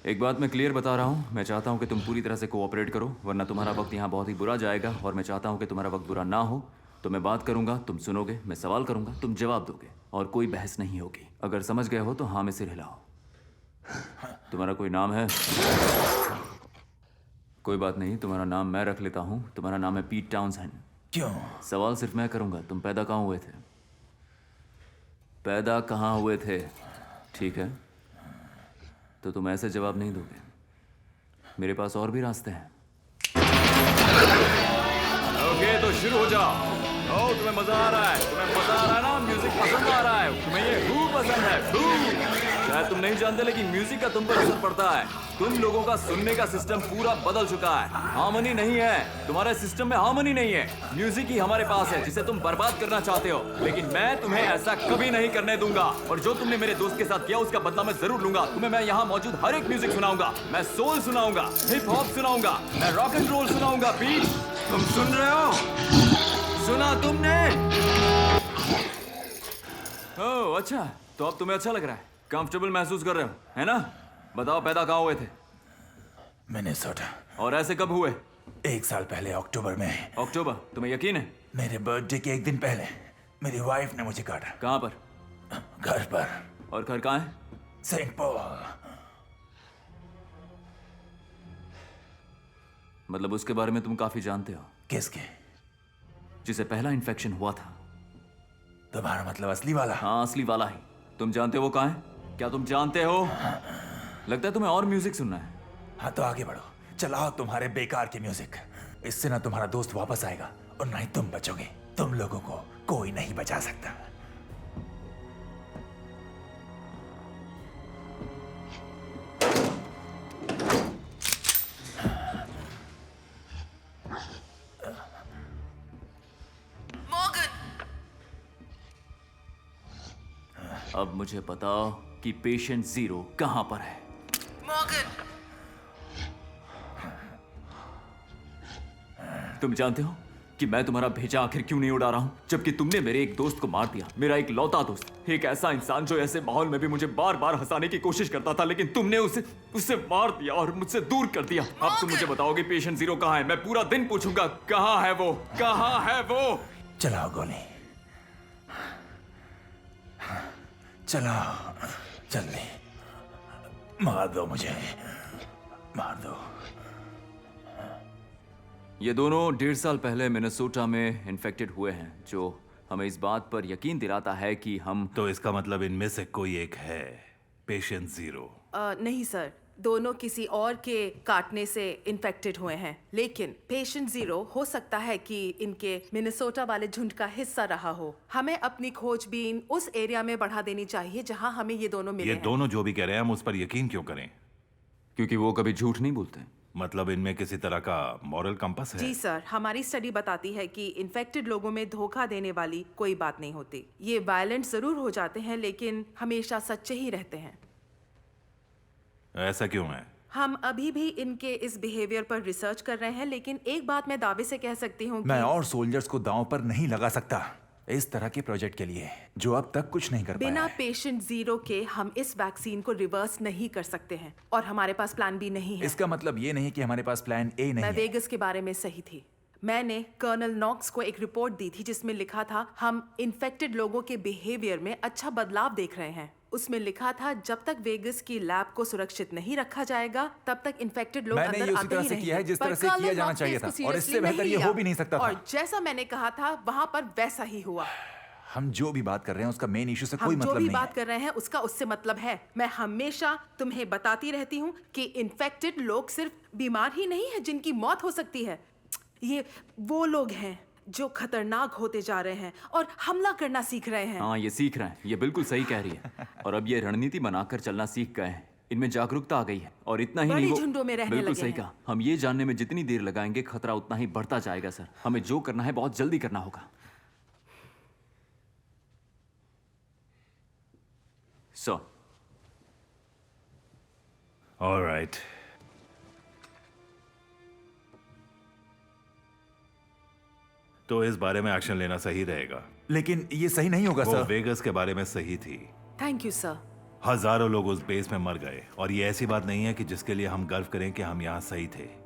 एक बात मैं क्लियर बता रहा हूँ, मैं चाहता हूँ कि तुम पूरी तरह से कोऑपरेट करो, वरना तुम्हारा वक्त यहाँ बहुत ही बुरा जाएगा। और मैं चाहता हूँ कि तुम्हारा वक्त बुरा ना हो। तो मैं बात करूंगा, तुम सुनोगे, मैं सवाल करूंगा, तुम जवाब दोगे, और कोई बहस नहीं होगी। अगर समझ गए हो तो हाँ में सिर हिलाओ। तुम्हारा कोई नाम है? कोई बात नहीं, तुम्हारा नाम मैं रख लेता हूँ। तुम्हारा नाम है पीट टाउनसेंड। क्यों? सवाल सिर्फ मैं करूंगा, तुम पैदा कहाँ हुए थे? पैदा कहाँ हुए थे? ठीक है, तो तुम ऐसे जवाब नहीं दोगे। मेरे पास और भी रास्ते हैं। ओके, तो शुरू हो जाओ। ओ, तुम्हें मजा आ रहा है? तुम्हें मजा आ रहा है ना? म्यूजिक पसंद आ रहा है? तुम्हें ये हू पसंद है? हू? शायद तुम नहीं जानते, लेकिन म्यूजिक का तुम पर असर पड़ता है। तुम लोगों का सुनने का सिस्टम पूरा बदल चुका है। हार्मनी नहीं है, तुम्हारे सिस्टम में हार्मनी नहीं है। म्यूजिक ही हमारे पास है, जिसे तुम बर्बाद करना चाहते हो, लेकिन मैं तुम्हें ऐसा कभी नहीं करने दूंगा। और जो तुमने मेरे दोस्त के साथ किया, उसका बदला मैं जरूर लूंगा। तुम्हें मैं यहाँ मौजूद हर एक म्यूजिक सुनाऊंगा। मैं सोल सुनाऊंगा, हिप हॉप सुनाऊंगा, मैं रॉक एंड रोल सुनाऊंगा। बीट, तुम सुन रहे हो? सुना तुमने? ओह अच्छा, तो अब तुम्हें अच्छा लग रहा है, कंफर्टेबल महसूस कर रहे हो, है ना? बताओ, पैदा कहाँ हुए थे? मिनेसोटा। और ऐसे कब हुए? 1 साल पहले, अक्टूबर में। अक्टूबर? तुम्हें यकीन है? मेरे बर्थडे के 1 दिन पहले मेरी वाइफ ने मुझे काटा। कहाँ पर? घर पर। और घर कहाँ है? Saint Paul. मतलब उसके बारे में तुम काफी जानते हो? किसके? जिसे पहला इन्फेक्शन हुआ था। तुम्हारा मतलब असली वाला? हाँ, असली वाला ही। तुम जानते हो वो कहाँ है? क्या तुम जानते हो? लगता है तुम्हें और म्यूजिक सुनना है। हाँ तो आगे बढ़ो, चलाओ तुम्हारे बेकार के म्यूजिक। इससे ना तुम्हारा दोस्त वापस आएगा और ना ही तुम बचोगे। तुम लोगों को कोई नहीं बचा सकता। अब मुझे बताओ कि पेशेंट जीरो कहां पर है? मॉर्गन। तुम जानते हो कि मैं तुम्हारा भेजा आखिर क्यों नहीं उड़ा रहा हूं, जबकि तुमने मेरे एक दोस्त को मार दिया, मेरा एक लौता दोस्त, एक ऐसा इंसान जो ऐसे माहौल में भी मुझे बार बार हंसाने की कोशिश करता था, लेकिन तुमने उसे मार दिया और मुझसे दूर कर दिया। अब तुम मुझे बताओगे पेशेंट जीरो कहां है? मैं पूरा दिन पूछूंगा कहां है वो, कहां है वो? चलाओ गोली, चलाओ, जल्दी मार दो मुझे, मार दो। ये दोनों 1.5 साल पहले मिनेसोटा में इन्फेक्टेड हुए हैं, जो हमें इस बात पर यकीन दिलाता है कि हम... तो इसका मतलब इनमें से कोई एक है पेशेंट जीरो? नहीं सर, दोनों किसी और के काटने से इन्फेक्टेड हुए हैं, लेकिन पेशेंट जीरो हो सकता है कि इनके मिनेसोटा वाले झुंड का हिस्सा रहा हो। हमें अपनी खोजबीन उस एरिया में बढ़ा देनी चाहिए जहां हमें ये दोनों मिले हैं। दोनों जो भी कह रहे हैं हम उस पर यकीन क्यों करें? क्योंकि वो कभी झूठ नहीं बोलते। मतलब इनमें किसी तरह का मॉरल कंपास है? जी सर, हमारी स्टडी बताती है कि इन्फेक्टेड लोगों में धोखा देने वाली कोई बात नहीं होती। ये वायलेंट जरूर हो जाते हैं, लेकिन हमेशा सच्चे ही रहते हैं। ऐसा क्यों है? हम अभी भी इनके इस बिहेवियर पर रिसर्च कर रहे हैं, लेकिन एक बात मैं दावे से कह सकती हूँ कि मैं और सोल्जर्स को दांव पर नहीं लगा सकता इस तरह के प्रोजेक्ट के लिए, जो अब तक कुछ नहीं कर पाया बिना है। पेशेंट जीरो के हम इस वैक्सीन को रिवर्स नहीं कर सकते हैं, और हमारे पास प्लान बी नहीं है। इसका मतलब ये नहीं कि हमारे पास प्लान ए नहीं मैं है। वेगस के बारे में सही थी। मैंने कर्नल नॉक्स को एक रिपोर्ट दी थी जिसमें लिखा था हम इन्फेक्टेड लोगों के बिहेवियर में अच्छा बदलाव देख रहे हैं। उसमें लिखा था जब तक वेगस की लैब को सुरक्षित नहीं रखा जाएगा तब तक इन्फेक्टेड लोग मैंने अंदर ये उसी आते तरह ही से किया है रहेंगे। जिस तरह पर से किया कर्नल जाना नॉक्स ने चाहिए इसको था, और इससे seriously बेहतर नहीं ये हो लिया। भी नहीं सकता था। और जैसा मैंने कहा था वहां पर वैसा ही हुआ। हम जो भी बात कर रहे हैं उसका मेन इशू से हम कोई जो मतलब भी नहीं बात है। कर रहे हैं उसका उससे मतलब है। मैं हमेशा तुम्हें बताती रहती हूँ कि इन्फेक्टेड लोग सिर्फ बीमार ही नहीं है जिनकी मौत हो सकती है, ये वो लोग हैं जो खतरनाक होते जा रहे हैं और हमला करना सीख रहे हैं। हाँ, ये सीख रहे हैं, ये बिल्कुल सही कह रही है। और अब ये रणनीति बनाकर चलना सीख गए हैं, इनमें जागरूकता आ गई है। और इतना ही बड़ी नहीं, वो झुंडों में रहने बिल्कुल लगे सही हैं। कहा। हम ये जानने में जितनी देर लगाएंगे खतरा उतना ही बढ़ता जाएगा सर। हमें जो करना है बहुत जल्दी करना होगा। ऑलराइट, तो इस बारे में एक्शन लेना सही रहेगा। लेकिन ये सही नहीं होगा वो सर। वेगस के बारे में सही थी। Thank you sir. हजारों लोग उस बेस में मर गए और ये ऐसी बात नहीं है कि जिसके लिए हम गर्व करें कि हम यहाँ सही थे।